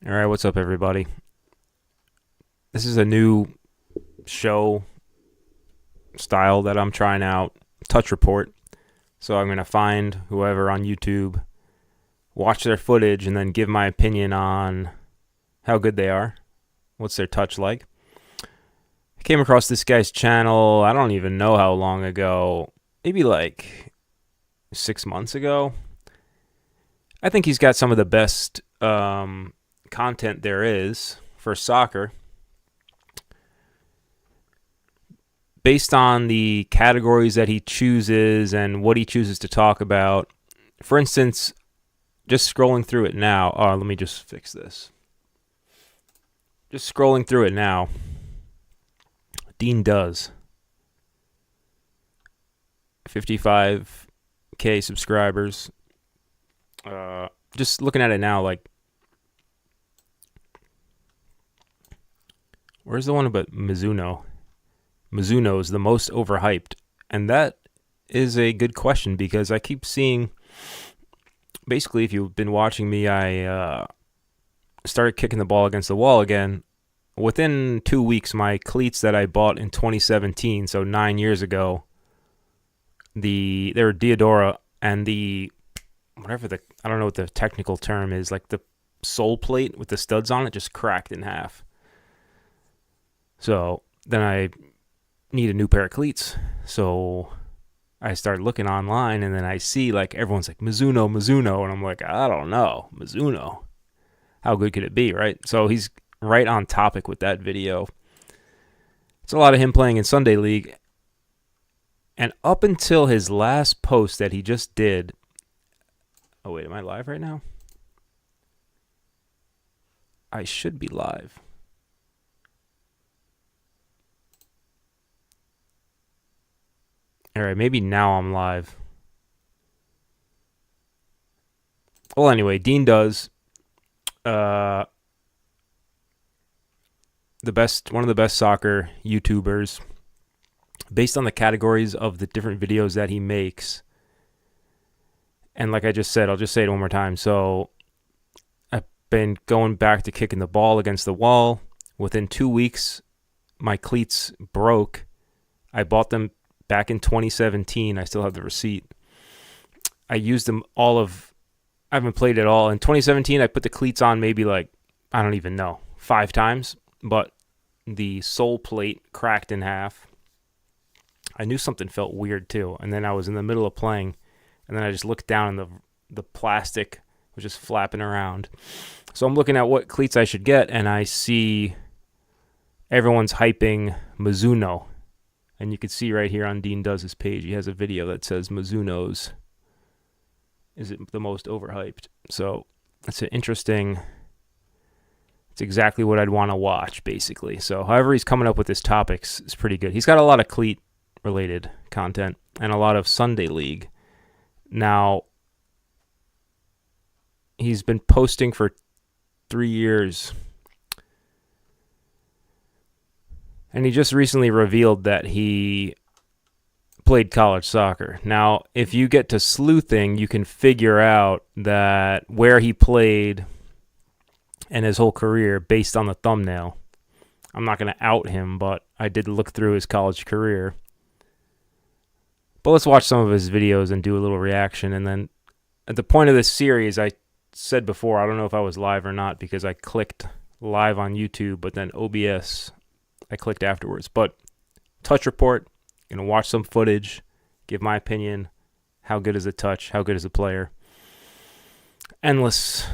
All right, what's up, everybody? This is a new show style that I'm trying out, Touch Report. So I'm going to find whoever on YouTube, watch their footage, and then give my opinion on how good they are, what's their touch like. I came across this guy's channel, I don't even know how long ago, maybe like 6 months ago. I think he's got some of the best content there is for soccer, based on the categories that he chooses and what he chooses to talk about. For instance, just scrolling through it now. Oh, let me just fix this. Just scrolling through it now. Deen Does. 55K subscribers. Just looking at it now, like, where's the one about Mizuno? Mizuno is the most overhyped. And that is a good question because I keep seeing, basically, if you've been watching me, I started kicking the ball against the wall again. Within 2 weeks, my cleats that I bought in 2017, so 9 years ago, they were Diodora, and I don't know what the technical term is, like the sole plate with the studs on it just cracked in half. So then I need a new pair of cleats. So I started looking online, and then I see like everyone's like Mizuno, and I'm like, I don't know, Mizuno. How good could it be, right? So he's right on topic with that video. It's a lot of him playing in Sunday League. And up until his last post that he just did. Oh, wait, am I live right now? I should be live. All right, maybe now I'm live. Well, anyway, Deen Does. One of the best soccer YouTubers, based on the categories of the different videos that he makes. And like I just said, I'll just say it one more time. So I've been going back to kicking the ball against the wall. Within 2 weeks, my cleats broke. I bought them back in 2017. I still have the receipt. I used them I haven't played at all. In 2017, I put the cleats on maybe like, I don't even know, 5 times. But the sole plate cracked in half. I knew something felt weird too. And then I was in the middle of playing. And then I just looked down and the plastic was just flapping around. So I'm looking at what cleats I should get. And I see everyone's hyping Mizuno. And you can see right here on Deen Does' page, he has a video that says Mizuno's is it the most overhyped. So it's it's exactly what I'd want to watch, basically. So however he's coming up with his topics is pretty good. He's got a lot of cleat related content and a lot of Sunday League. Now, he's been posting for 3 years. And he just recently revealed that he played college soccer. Now, if you get to sleuthing, you can figure out that where he played and his whole career based on the thumbnail. I'm not going to out him, but I did look through his college career. But let's watch some of his videos and do a little reaction. And then at the point of this series, I said before, I don't know if I was live or not because I clicked live on YouTube, but then OBS, I clicked afterwards. But touch report, going to watch some footage, give my opinion. How good is the touch? How good is the player? Endless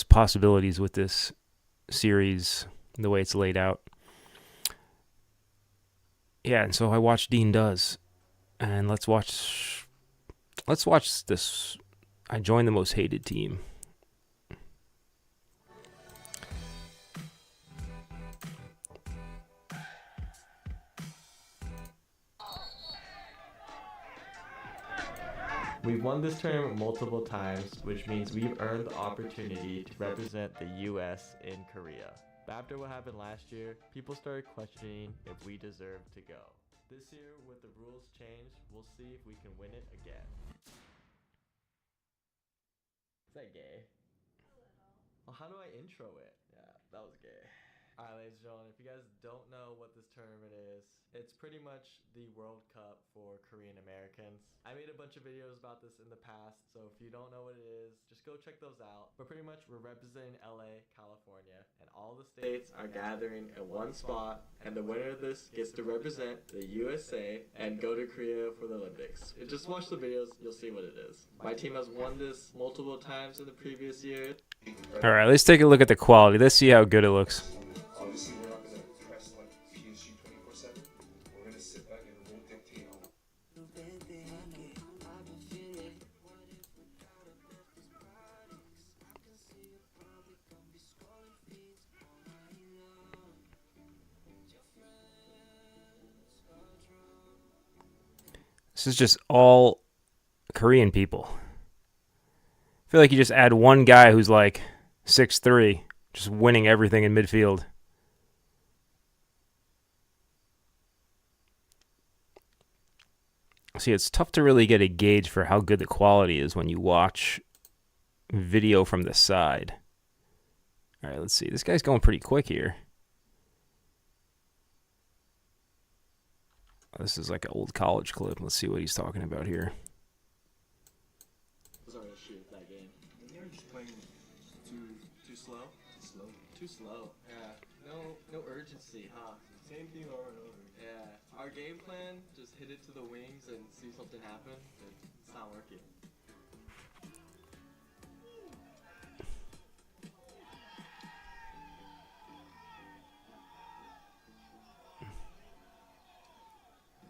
possibilities with this series, the way it's laid out. Yeah, and so I watched Deen Does. And let's watch this. I joined the most hated team. We've won this tournament multiple times, which means we've earned the opportunity to represent the US in Korea. But after what happened last year, people started questioning if we deserve to go. This year, with the rules changed, we'll see if we can win it again. Is that gay? Oh, how do I intro it? Yeah, that was gay. Alright, ladies and gentlemen, if you guys don't know what this tournament is, it's pretty much the World Cup for Korean Americans. I made a bunch of videos about this in the past, so if you don't know what it is, just go check those out. But pretty much we're representing LA, California, and all the states are gathering in one spot, and the winner of this gets to represent the USA and go to Korea for the Olympics. Just watch the videos, you'll see what it is. My team has won this multiple times in the previous year. All right, let's take a look at the quality. Let's see how good it looks. Obviously, we're not going to press like PSG 24/7. We're going to sit back and we'll dictate on. This is just all Korean people. I feel like you just add one guy who's like 6'3", just winning everything in midfield. See, it's tough to really get a gauge for how good the quality is when you watch video from the side. All right, let's see. This guy's going pretty quick here. This is like an old college clip. Let's see what he's talking about here. Sorry to shoot that game. They're just playing Too slow? slow. Too slow. Yeah. No urgency, huh? Same thing over and over. Yeah. Our game plan, just hit it to the wings and see something happen. It's not working.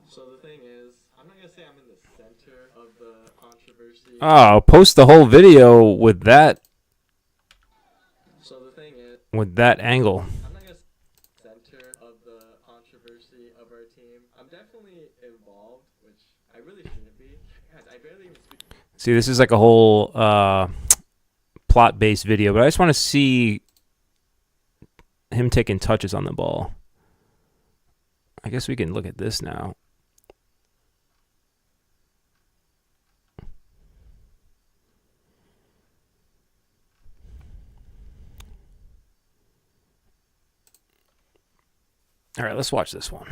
So the thing is, I'm not gonna say I'm in the center of the controversy. Oh, post the whole video with that So the thing is, with that angle. I'm not gonna say center of the controversy of our team. I'm definitely involved, which I really shouldn't be. God, I barely even speak. See, this is like a whole plot-based video, but I just want to see him taking touches on the ball. I guess we can look at this now. All right, let's watch this one.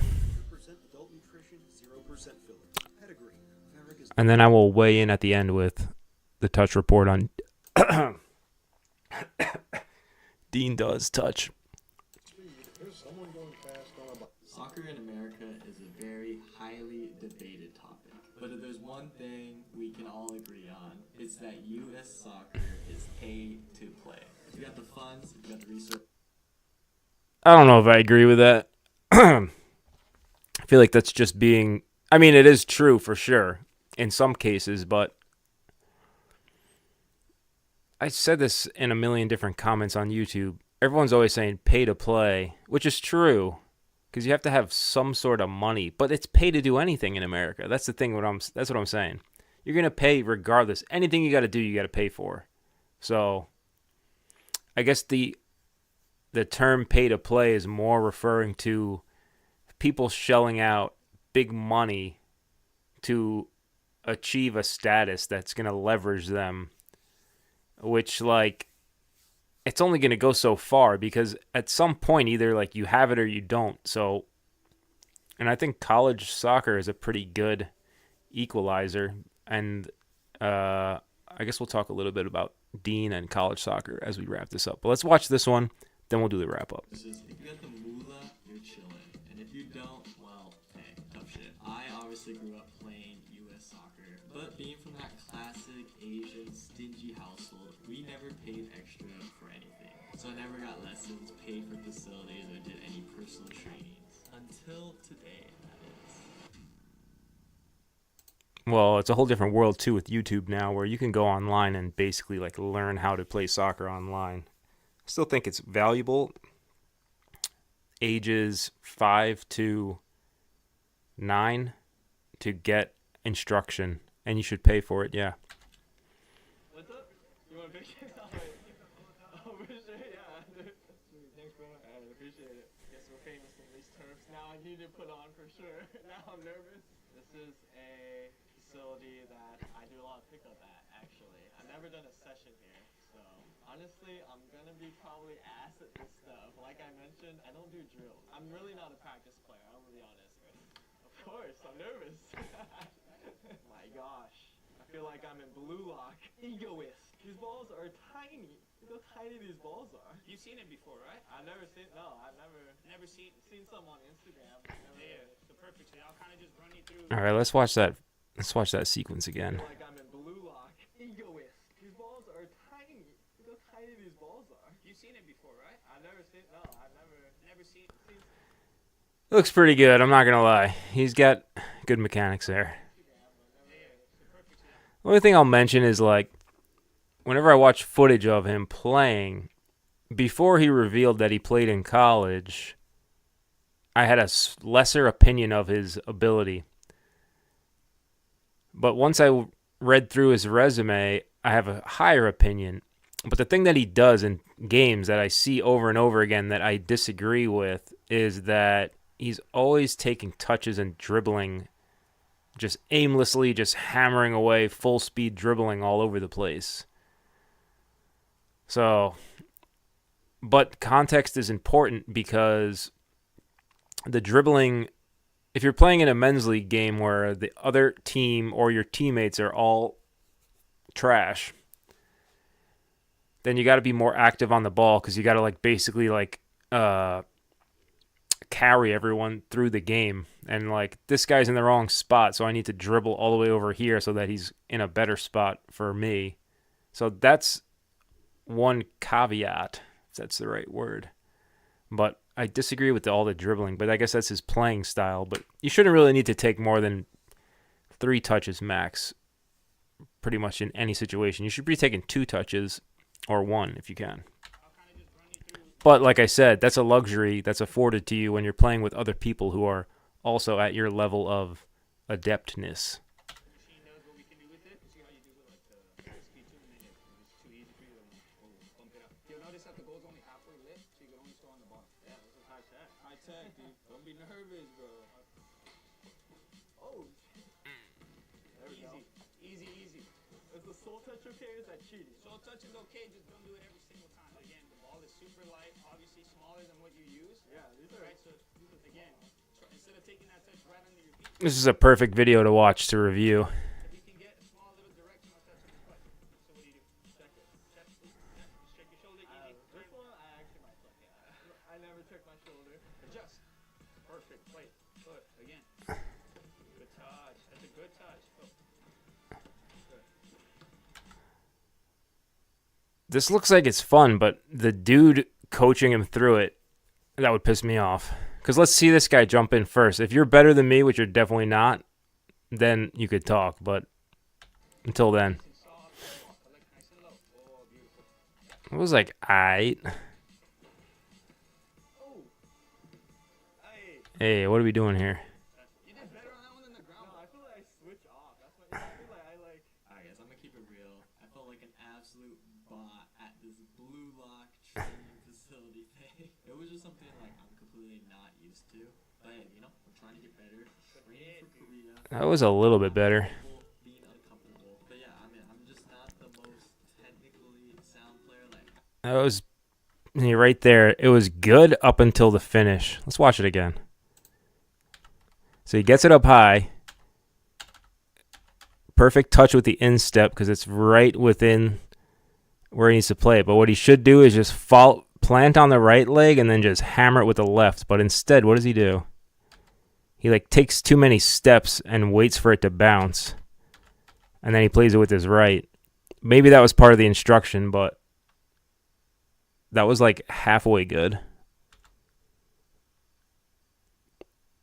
And then I will weigh in at the end with the touch report on Deen Does touch. Soccer in America is a very highly debated topic. But if there's one thing we can all agree on, it's that U.S. soccer is pay to play. If you got the funds, if you got the resources. I don't know if I agree with that. I feel like that's just being... I mean, it is true for sure in some cases, but I said this in a million different comments on YouTube. Everyone's always saying pay to play, which is true because you have to have some sort of money, but it's pay to do anything in America. That's the thing. That's what I'm saying. You're going to pay regardless. Anything you got to do, you got to pay for. So I guess the term pay to play is more referring to people shelling out big money to achieve a status that's going to leverage them, which, like, it's only going to go so far because at some point either like you have it or you don't. So, and I think college soccer is a pretty good equalizer. And I guess we'll talk a little bit about Deen and college soccer as we wrap this up. But let's watch this one, then we'll do the wrap up. If you got the moolah, you're chilling. And if you don't, well, hey, tough shit. I obviously grew up playing U.S. soccer, but being from that classic Asian stingy household, we never paid extra for anything. So I never got lessons, paid for facilities, or did any personal trainings. Until today, that is. Well, it's a whole different world too with YouTube now where you can go online and basically like learn how to play soccer online. I still think it's valuable. Ages 5 to 9 to get instruction, and you should pay for it, yeah. What's up? You want a picture? Oh, for sure, yeah. Thanks, bro. I appreciate it. Guess we're famous in these terms now. I need to put on for sure. Now I'm nervous. This is a facility that I do a lot of pickup at, actually. I've never done a session here, so So honestly, I'm gonna be probably ass at this stuff. Like I mentioned, I don't do drills. I'm really not a practice player. I'm gonna be honest. Of course, I'm nervous. My gosh, I feel like I'm in blue lock. Egoist. These balls are tiny. Look how tiny these balls are. You've seen it before, right? I've never seen. No, I've never seen some on Instagram. Yeah, so perfect. So I'll kind of just run you through. All right, let's watch that. Let's watch that sequence again. Like I'm in blue lock. Egoist. These balls are tiny. Look how tiny these balls are. You've seen it before, right? I've never seen. No, I've never seen. Looks pretty good. I'm not gonna lie. He's got good mechanics there. The only thing I'll mention is like, whenever I watch footage of him playing, before he revealed that he played in college, I had a lesser opinion of his ability. But once I read through his resume, I have a higher opinion. But the thing that he does in games that I see over and over again that I disagree with is that he's always taking touches and dribbling, just aimlessly, just hammering away, full speed dribbling all over the place. So, but context is important because the dribbling, if you're playing in a men's league game where the other team or your teammates are all trash, then you got to be more active on the ball because you got to like basically like carry everyone through the game. And like this guy's in the wrong spot, so I need to dribble all the way over here so that he's in a better spot for me. So that's one caveat, if that's the right word. But I disagree with all the dribbling, but I guess that's his playing style. But you shouldn't really need to take more than 3 touches max, pretty much in any situation. You should be taking 2 touches or 1 if you can. But like I said, that's a luxury that's afforded to you when you're playing with other people who are also at your level of adeptness. Don't be nervous, bro. Oh. There we go. Easy. Is the soul touch okay or is that cheating? Soul touch is okay, just don't do it every single time. Again, the ball is super light, obviously smaller than what you use. Yeah, these are right. So again, instead of taking that touch right under your feet. This is a perfect video to watch to review. If you can get a small little directional touch on the foot. So what do you do? Check it. Check your shoulder easy. This one I actually might suck at. I never took my shoulder. Adjust. Perfect. Wait. Foot again. Good touch. That's a good touch. Oh. This looks like it's fun, but the dude coaching him through it, that would piss me off. Because let's see this guy jump in first. If you're better than me, which you're definitely not, then you could talk. But until then, it was like, aight. Hey, what are we doing here? You did better on that one than the ground. No, I feel like I switch off. That's what I feel like. Alright guys, I'm gonna keep it real. I felt like an absolute bot at this blue lock training facility thing. It was just something like I'm completely not used to. But hey, you know, we're trying to get better. Training for Korea. That was a little bit better. Being uncomfortable. But yeah, I mean, I'm just not the most technically sound player. Like That was right there. It was good up until the finish. Let's watch it again. So he gets it up high. Perfect touch with the instep because it's right within where he needs to play it. But what he should do is just plant on the right leg and then just hammer it with the left. But instead, what does he do? He like takes too many steps and waits for it to bounce. And then he plays it with his right. Maybe that was part of the instruction, but that was like halfway good.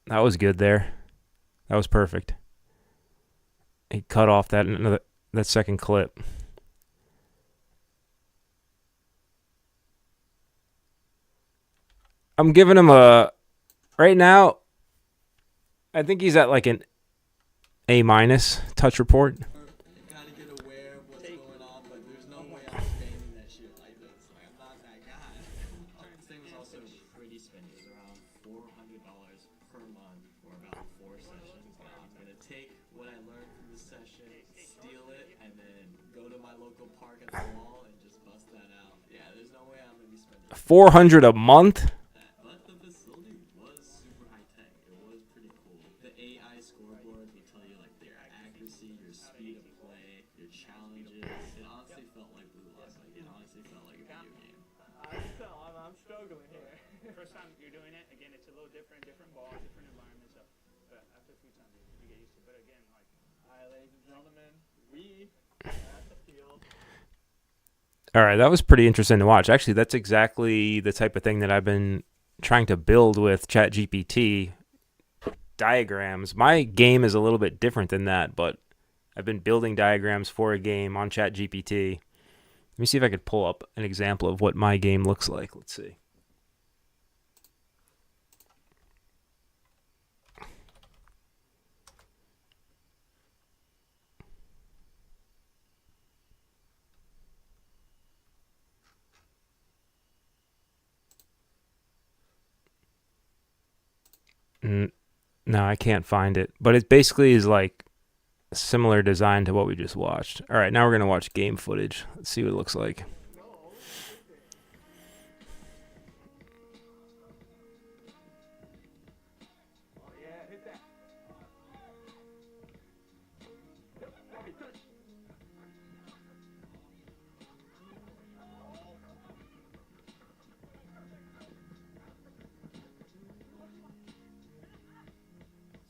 That was good there. That was perfect. He cut off that second clip. I'm giving him right now, I think he's at like an A- touch report. gotta get aware of what's going on, but there's no way I'm standing that shit like this. Like I'm not that guy. This thing was also pretty spendy. It was around $400 per month for about 4 sessions. I'm gonna take what I learned from this session, steal it, and then go to my local park at the mall and just bust $400 a month? But the facility was super high tech. It was pretty cool. The AI scoreboard would tell you like your accuracy, your speed of play, your challenges. It honestly felt like Blue Lock. Like it honestly felt like a video game. I'm struggling here. First time you're doing it, again, it's a little different ball, different environment. So, but after a few times, you get used to it. But again, like, All right, ladies and gentlemen, we are at the field. All right, that was pretty interesting to watch. Actually, that's exactly the type of thing that I've been trying to build with ChatGPT diagrams. My game is a little bit different than that, but I've been building diagrams for a game on ChatGPT. Let me see if I could pull up an example of what my game looks like. Let's see. No, I can't find it. But it basically is like a similar design to what we just watched. All right, now we're going to watch game footage. Let's see what it looks like. yeah, hit that. Okay, touch.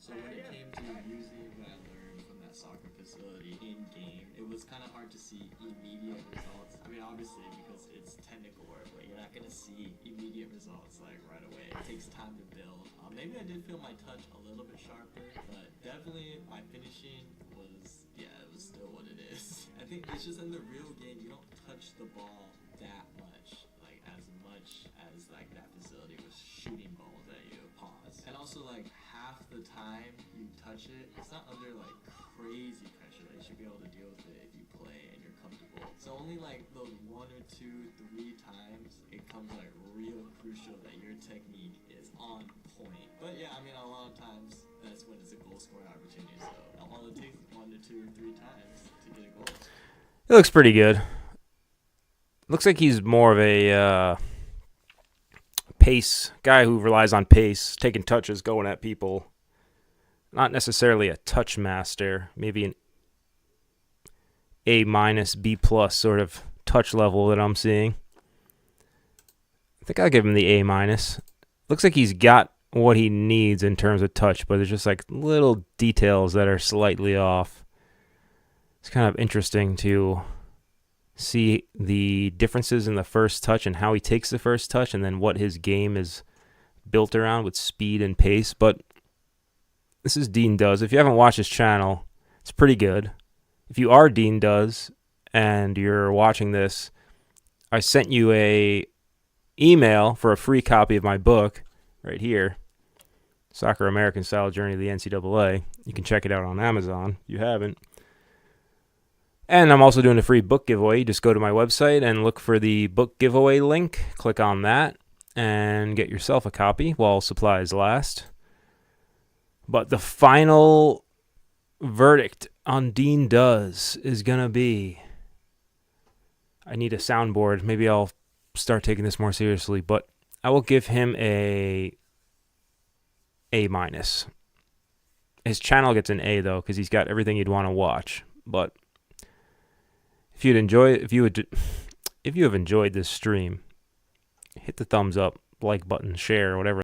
So when it came to using what I learned from that soccer facility in game, it was kind of hard to see immediate results. I mean, obviously because it's technical work, but you're not gonna see immediate results like right away. It takes time to build. Maybe I did feel my touch a little bit sharper, but definitely my finishing was, yeah, it was still what it is. I think it's just in the real game you don't touch the ball that much, like as like that facility was shooting balls at you. Pause. And also like half the time you touch it, it's not under like crazy pressure. Like you should be able to deal with it if you play and you're comfortable. So only like those 1 or 2, 3 times it comes like real crucial that your technique is on point. But yeah, I mean a lot of times that's when it's a goal scoring opportunity. So all it takes is 1 to 2 or 3 times to get a goal. It looks pretty good. Looks like he's more of a pace guy who relies on pace, taking touches, going at people. Not necessarily a touch master. Maybe an A minus, B plus sort of touch level that I'm seeing. I think I'll give him the A minus. Looks like he's got what he needs in terms of touch, but there's just like little details that are slightly off. It's kind of interesting to see the differences in the first touch and how he takes the first touch and then what his game is built around with speed and pace. But this is Deen Does. If you haven't watched his channel, it's pretty good. If you are Deen Does and you're watching this, I sent you a email for a free copy of my book right here, Soccer American Style Journey to the NCAA. You can check it out on Amazon if you haven't. And I'm also doing a free book giveaway. You just go to my website and look for the book giveaway link. Click on that and get yourself a copy while supplies last. But the final verdict on Deen Does is going to be, I need a soundboard. Maybe I'll start taking this more seriously, but I will give him a minus. His channel gets an A though, because he's got everything you'd want to watch. But if you have enjoyed this stream, hit the thumbs up, like button, share, whatever